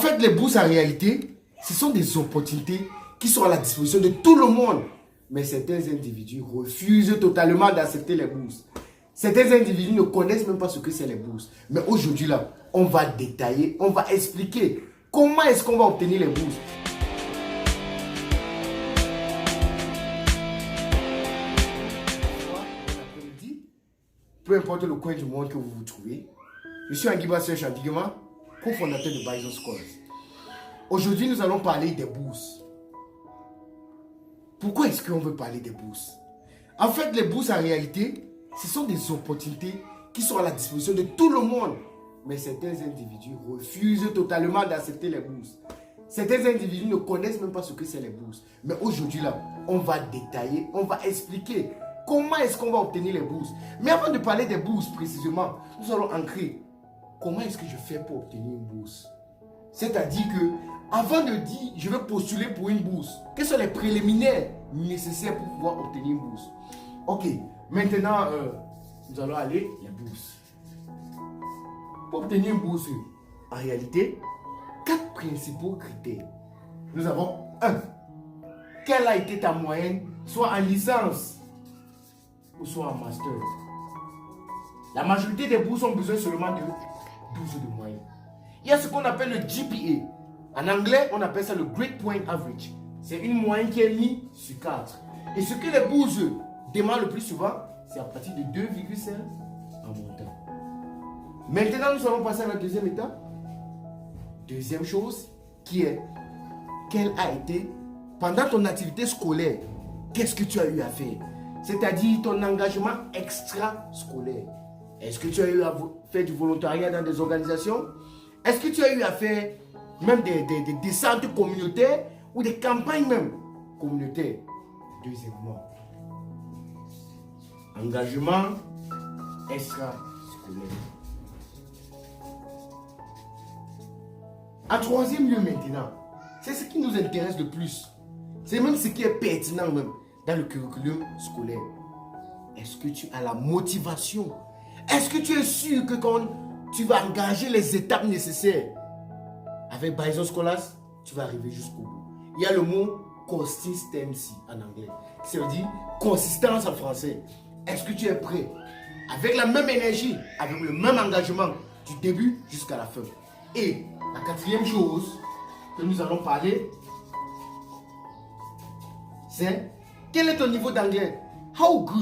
fait, les bourses, en réalité, ce sont des opportunités qui sont à la disposition de tout le monde. Mais certains individus refusent totalement d'accepter les bourses. Certains individus ne connaissent même pas ce que c'est les bourses. Mais aujourd'hui, là, on va détailler, on va expliquer comment est-ce qu'on va obtenir les bourses. Peu importe le coin du monde que vous vous trouvez, je suis Anguiba Serge Andigema, cofondateur de Bison Scholars. Aujourd'hui, nous allons parler des bourses. Pourquoi est-ce qu'on veut parler des bourses? En fait, les bourses, en réalité, ce sont des opportunités qui sont à la disposition de tout le monde. Mais certains individus refusent totalement d'accepter les bourses. Certains individus ne connaissent même pas ce que c'est les bourses. Mais aujourd'hui, là, on va détailler, on va expliquer comment est-ce qu'on va obtenir les bourses. Mais avant de parler des bourses précisément, nous allons ancrer comment est-ce que je fais pour obtenir une bourse. C'est-à-dire que, avant de dire je vais postuler pour une bourse, quels sont les préliminaires nécessaires pour pouvoir obtenir une bourse? Ok, maintenant, nous allons aller les bourses. Pour obtenir une bourse, en réalité, 4 principaux critères. Nous avons 1. Quelle a été ta moyenne, soit en licence ou soit en master? La majorité des bourses ont besoin seulement de 12 de moyenne. Il y a ce qu'on appelle le GPA. En anglais, on appelle ça le Grade Point Average. C'est une moyenne qui est mise sur 4. Et ce que les bourses demandent le plus souvent, c'est à partir de 2,5 en montant. Maintenant, nous allons passer à la deuxième étape. Deuxième chose, qui est, quelle a été, pendant ton activité scolaire, qu'est-ce que tu as eu à faire? C'est-à-dire ton engagement extra-scolaire. Est-ce que tu as eu à faire du volontariat dans des organisations? Est-ce que tu as eu à faire même des centres communautaires ou des campagnes même communautaires? Deuxièmement, engagement extra-scolaire. En troisième lieu maintenant, c'est ce qui nous intéresse le plus. C'est même ce qui est pertinent même dans le curriculum scolaire. Est-ce que tu as la motivation? Est-ce que tu es sûr que quand tu vas engager les étapes nécessaires avec Bison Scholars, tu vas arriver jusqu'au bout? Il y a le mot consistency en anglais, qui veut dire consistance en français. Est-ce que tu es prêt? Avec la même énergie, avec le même engagement, du début jusqu'à la fin. Et la quatrième chose que nous allons parler, c'est quel est ton niveau d'anglais? How good